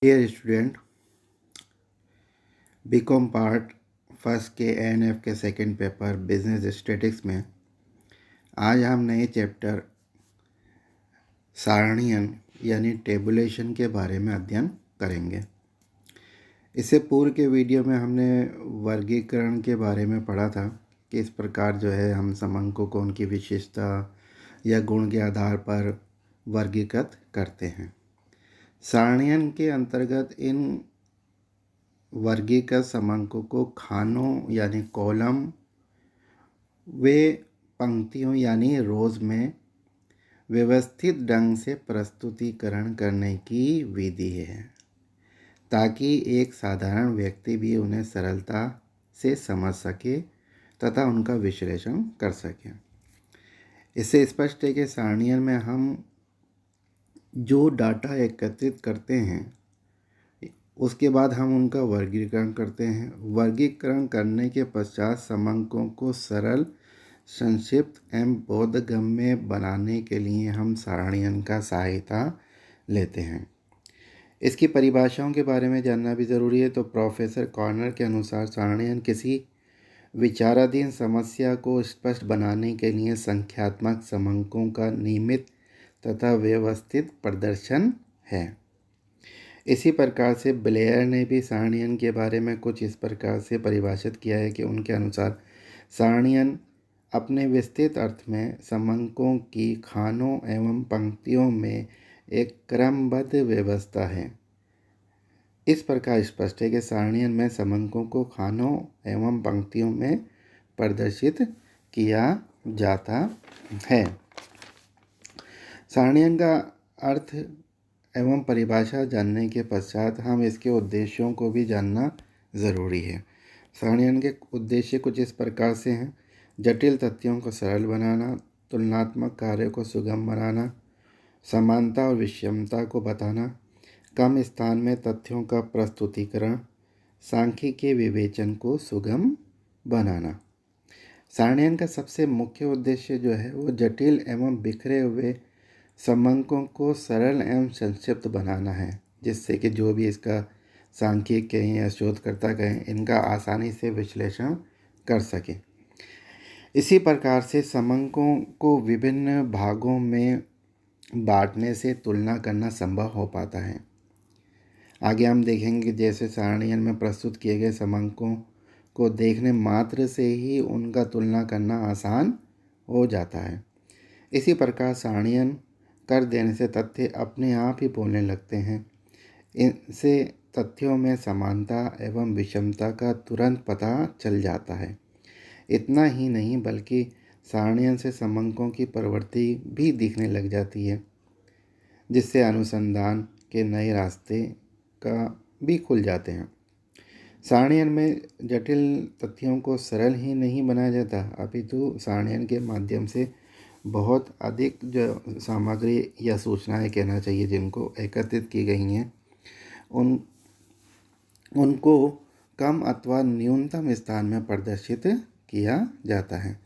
Dear student, B Com part first के ANF के second paper business statistics में आज हम नए चैप्टर सारणियन यानी टेबुलेशन के बारे में अध्ययन करेंगे। इससे पूर्व के वीडियो में हमने वर्गीकरण के बारे में पढ़ा था कि इस प्रकार जो है हम समंकों को उनकी विशेषता या गुण के आधार पर वर्गीकृत करते हैं। सारणियन के अंतर्गत इन वर्गीकृत समंकों को खानों यानी कॉलम व पंक्तियों यानी रोज में व्यवस्थित ढंग से प्रस्तुतिकरण करने की विधि है ताकि एक साधारण व्यक्ति भी उन्हें सरलता से समझ सके तथा उनका विश्लेषण कर सके। इससे स्पष्ट है कि सारणियन में हम जो डाटा एकत्रित करते हैं उसके बाद हम उनका वर्गीकरण करते हैं। वर्गीकरण करने के पश्चात समंकों को सरल, संक्षिप्त एवं बोधगम्य बनाने के लिए हम सारणियन का सहायता लेते हैं। इसकी परिभाषाओं के बारे में जानना भी ज़रूरी है। तो प्रोफेसर कॉर्नर के अनुसार सारणियन किसी विचाराधीन समस्या को स्पष्ट बनाने के लिए संख्यात्मक समंकों का नियमित तथा व्यवस्थित प्रदर्शन है। इसी प्रकार से ब्लेयर ने भी सारणियन के बारे में कुछ इस प्रकार से परिभाषित किया है कि उनके अनुसार सारणियन अपने विस्तृत अर्थ में समंकों की खानों एवं पंक्तियों में एक क्रमबद्ध व्यवस्था है। इस प्रकार स्पष्ट है कि सारणियन में समंकों को खानों एवं पंक्तियों में प्रदर्शित किया जाता है। सारणियन का अर्थ एवं परिभाषा जानने के पश्चात हम इसके उद्देश्यों को भी जानना ज़रूरी है। सारणियन के उद्देश्य कुछ इस प्रकार से हैं: जटिल तथ्यों को सरल बनाना, तुलनात्मक कार्य को सुगम बनाना, समानता और विषमता को बताना, कम स्थान में तथ्यों का प्रस्तुतिकरण, सांख्यिकीय विवेचन को सुगम बनाना। सारणियन का सबसे मुख्य उद्देश्य जो है वो जटिल एवं बिखरे हुए समंकों को सरल एवं संक्षिप्त बनाना है, जिससे कि जो भी इसका सांख्यिक कहें या शोधकर्ता कहें इनका आसानी से विश्लेषण कर सकें। इसी प्रकार से समंकों को विभिन्न भागों में बांटने से तुलना करना संभव हो पाता है। आगे हम देखेंगे कि जैसे सारणियन में प्रस्तुत किए गए समंकों को देखने मात्र से ही उनका तुलना करना आसान हो जाता है। इसी प्रकार सारणियन कर देने से तथ्य अपने आप ही बोलने लगते हैं। इनसे तथ्यों में समानता एवं विषमता का तुरंत पता चल जाता है। इतना ही नहीं बल्कि सारणियन से समंकों की प्रवृत्ति भी दिखने लग जाती है, जिससे अनुसंधान के नए रास्ते का भी खुल जाते हैं। सारणियन में जटिल तथ्यों को सरल ही नहीं बनाया जाता, अपितु सारणियन के माध्यम से बहुत अधिक जो सामग्री या सूचनाएं कहना चाहिए जिनको एकत्रित की गई हैं उनको कम अथवा न्यूनतम स्थान में प्रदर्शित किया जाता है।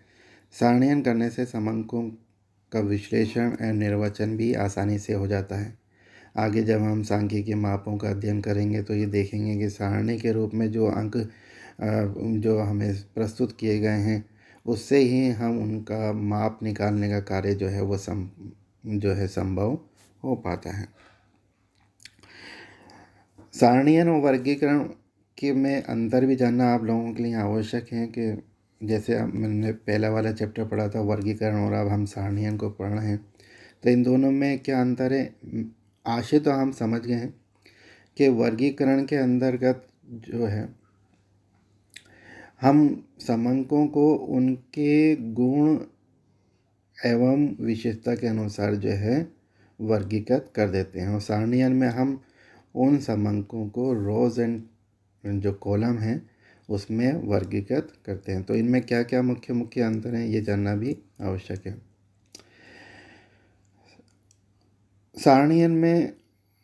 सारणियन करने से समंकों का विश्लेषण एवं निर्वचन भी आसानी से हो जाता है। आगे जब हम सांख्यिकीय मापों का अध्ययन करेंगे तो ये देखेंगे कि सारणी के रूप में जो अंक जो हमें प्रस्तुत किए गए हैं उससे ही हम उनका माप निकालने का कार्य जो है वो संभव हो पाता है। सारणियन और वर्गीकरण के में अंतर भी जानना आप लोगों के लिए आवश्यक है कि जैसे मैंने पहला वाला चैप्टर पढ़ा था वर्गीकरण और अब हम सारणियन को पढ़ रहे हैं, तो इन दोनों में क्या अंतर है। आशय तो हम समझ गए हैं कि वर्गीकरण के अंतर्गत जो है हम समंकों को उनके गुण एवं विशेषता के अनुसार जो है वर्गीकृत कर देते हैं, और सारणियन में हम उन समंकों को रोज एंड जो कॉलम है उसमें वर्गीकृत करते हैं। तो इनमें क्या क्या मुख्य अंतर हैं ये जानना भी आवश्यक है। सारणियन में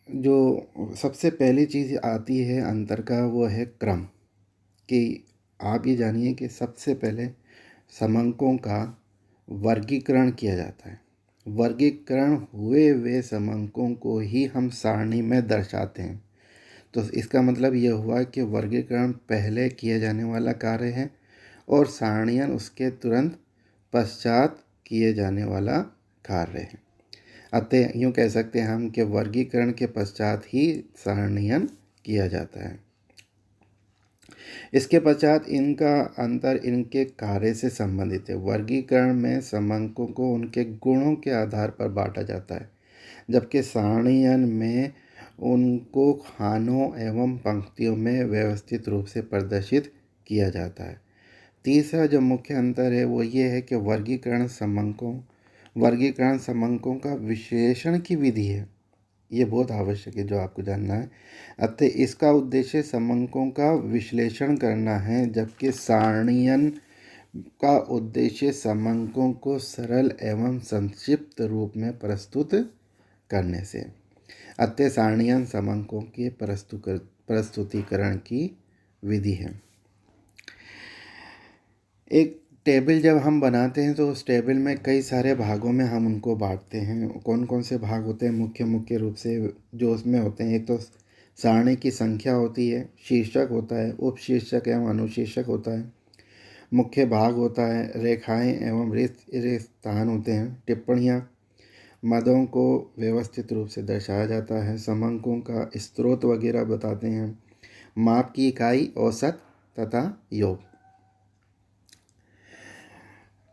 जो सबसे पहली चीज़ आती है अंतर का वो है क्रम, कि आप ये जानिए कि सबसे पहले समंकों का वर्गीकरण किया जाता है। वर्गीकरण हुए समंकों को ही हम सारणी में दर्शाते हैं। तो इसका मतलब ये हुआ कि वर्गीकरण पहले किया जाने वाला कार्य है और सारणीयन उसके तुरंत पश्चात किए जाने वाला कार्य है। अतः यूँ कह सकते हैं हम कि वर्गीकरण के पश्चात ही सारणीयन किया जाता है। इसके पश्चात इनका अंतर इनके कार्य से संबंधित है। वर्गीकरण में समंकों को उनके गुणों के आधार पर बांटा जाता है, जबकि सारणीयन में उनको खानों एवं पंक्तियों में व्यवस्थित रूप से प्रदर्शित किया जाता है। तीसरा जो मुख्य अंतर है वो ये है कि वर्गीकरण समंकों का विश्लेषण की विधि है। ये बहुत आवश्यक है जो आपको जानना है। अतः इसका उद्देश्य समंकों का विश्लेषण करना है, जबकि सारणीयन का उद्देश्य समंकों को सरल एवं संक्षिप्त रूप में प्रस्तुत करने से। अतः सारणीयन समंकों के प्रस्तुतिकरण की विधि है। एक टेबल जब हम बनाते हैं तो उस टेबल में कई सारे भागों में हम उनको बांटते हैं। कौन कौन से भाग होते हैं मुख्य रूप से जो उसमें होते हैं? एक तो सारणी की संख्या होती है, शीर्षक होता है, उपशीर्षक एवं अनुशीर्षक होता है, मुख्य भाग होता है, रेखाएं एवं रिक्त स्थान होते हैं, टिप्पणियाँ, मदों को व्यवस्थित रूप से दर्शाया जाता है, समंकों का स्रोत वगैरह बताते हैं, माप की इकाई, औसत तथा योग।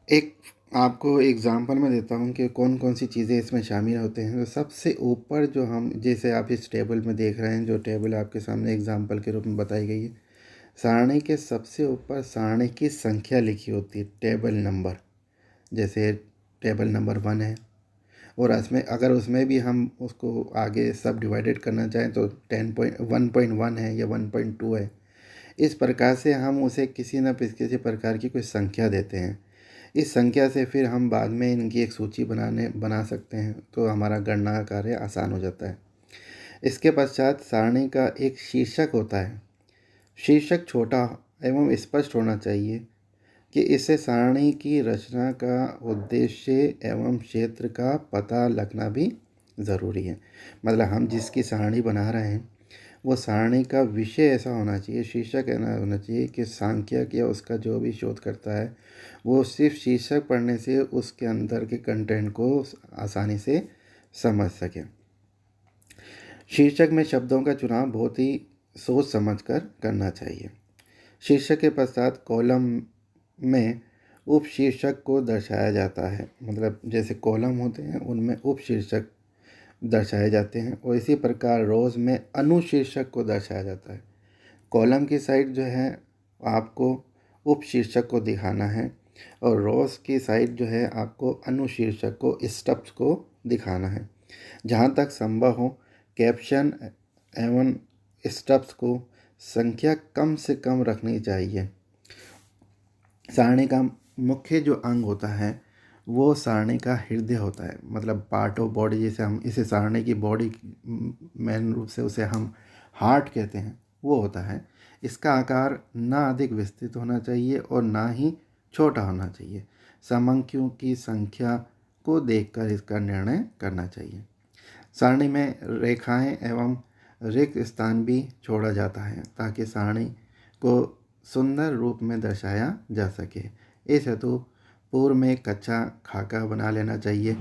एक आपको एग्जांपल मैं देता हूँ कि कौन कौन सी चीज़ें इसमें शामिल होते हैं। तो सबसे ऊपर जो हम जैसे आप इस टेबल में देख रहे हैं, जो टेबल आपके सामने एग्जांपल के रूप में बताई गई है, सारणी के सबसे ऊपर सारणी की संख्या लिखी होती है, टेबल नंबर। जैसे टेबल नंबर 1 है और उसमें अगर उसमें भी हम उसको आगे सब डिवाइडेड करना चाहें तो 1.1 है या 1.2 है। इस प्रकार से हम उसे किसी न किसी प्रकार की कोई संख्या देते हैं। इस संख्या से फिर हम बाद में इनकी एक सूची बना सकते हैं, तो हमारा गणना का कार्य आसान हो जाता है। इसके पश्चात सारणी का एक शीर्षक होता है। शीर्षक छोटा एवं स्पष्ट होना चाहिए कि इससे सारणी की रचना का उद्देश्य एवं क्षेत्र का पता लगना भी ज़रूरी है। मतलब हम जिसकी सारणी बना रहे हैं वो सारणी का विषय ऐसा होना चाहिए, शीर्षक ऐसा होना चाहिए कि सांख्यिक या उसका जो भी शोध करता है वो सिर्फ शीर्षक पढ़ने से उसके अंदर के कंटेंट को आसानी से समझ सके। शीर्षक में शब्दों का चुनाव बहुत ही सोच समझ कर करना चाहिए। शीर्षक के पश्चात कॉलम में उपशीर्षक को दर्शाया जाता है। मतलब जैसे कॉलम होते हैं उनमें उपशीर्षक दर्शाए जाते हैं और इसी प्रकार रोज़ में अनुशीर्षक को दर्शाया जाता है। कॉलम की साइड जो है आपको उपशीर्षक को दिखाना है और रोज़ की साइड जो है आपको अनुशीर्षक को, स्टब्स को दिखाना है। जहाँ तक संभव हो कैप्शन एवं स्टब्स को संख्या कम से कम रखनी चाहिए। सारणी का मुख्य जो अंग होता है वो सारणी का हृदय होता है। मतलब पार्ट ऑफ बॉडी, जैसे हम इसे सारणी की बॉडी मेन रूप से उसे हम हार्ट कहते हैं, वो होता है। इसका आकार ना अधिक विस्तृत होना चाहिए और ना ही छोटा होना चाहिए। समंकियों की संख्या को देखकर इसका निर्णय करना चाहिए। सारणी में रेखाएं एवं रिक्त स्थान भी छोड़ा जाता है ताकि सारणी को सुंदर रूप में दर्शाया जा सके। इस हेतु पूर्व में कच्चा खाका बना लेना चाहिए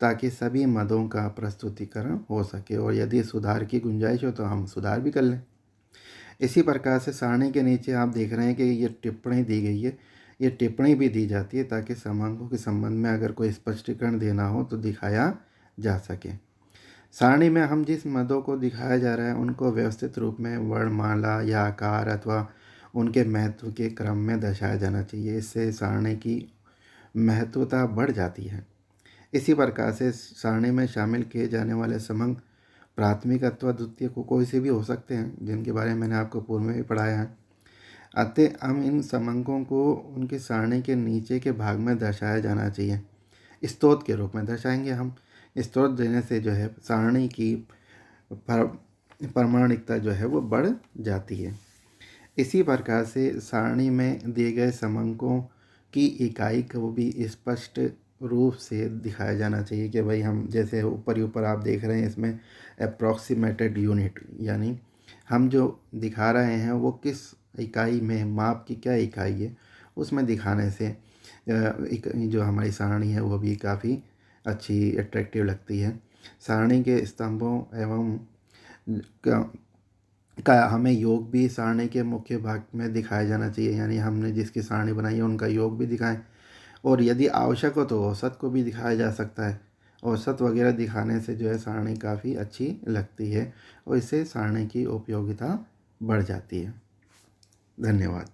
ताकि सभी मदों का प्रस्तुतिकरण हो सके और यदि सुधार की गुंजाइश हो तो हम सुधार भी कर लें। इसी प्रकार से सारणी के नीचे आप देख रहे हैं कि ये टिप्पणी दी गई है। ये टिप्पणी भी दी जाती है ताकि समंकों के संबंध में अगर कोई स्पष्टीकरण देना हो तो दिखाया जा सके। सारणी में हम जिस मदों को दिखाया जा रहा है उनको व्यवस्थित रूप में वर्णमाला या आकार अथवा उनके महत्व के क्रम में दर्शाया जाना चाहिए। इससे सारणी की महत्वता बढ़ जाती है। इसी प्रकार से सारणी में शामिल किए जाने वाले समंक प्राथमिक अथवा द्वितीय को कोई से भी हो सकते हैं, जिनके बारे में मैंने आपको पूर्व में भी पढ़ाया है। अतः हम इन समंकों को उनकी सारणी के नीचे के भाग में दर्शाया जाना चाहिए। स्तोत्र के रूप में दर्शाएंगे हम। स्तोत्र देने से जो है सारणी की प्रामाणिकता जो है वो बढ़ जाती है। इसी प्रकार से सारणी में दिए गए समंकों की इकाई को भी स्पष्ट रूप से दिखाया जाना चाहिए कि भाई हम जैसे ऊपर आप देख रहे हैं इसमें अप्रॉक्सीमेटेड यूनिट यानी हम जो दिखा रहे हैं वो किस इकाई में, माप की क्या इकाई है उसमें दिखाने से एक जो हमारी सारणी है वो भी काफ़ी अच्छी अट्रैक्टिव लगती है। सारणी के स्तंभों एवं का हमें योग भी सारणी के मुख्य भाग में दिखाया जाना चाहिए, यानी हमने जिसकी सारणी बनाई है उनका योग भी दिखाएं, और यदि आवश्यक हो तो औसत को भी दिखाया जा सकता है। औसत वगैरह दिखाने से जो है सारणी काफ़ी अच्छी लगती है और इससे सारणी की उपयोगिता बढ़ जाती है। धन्यवाद।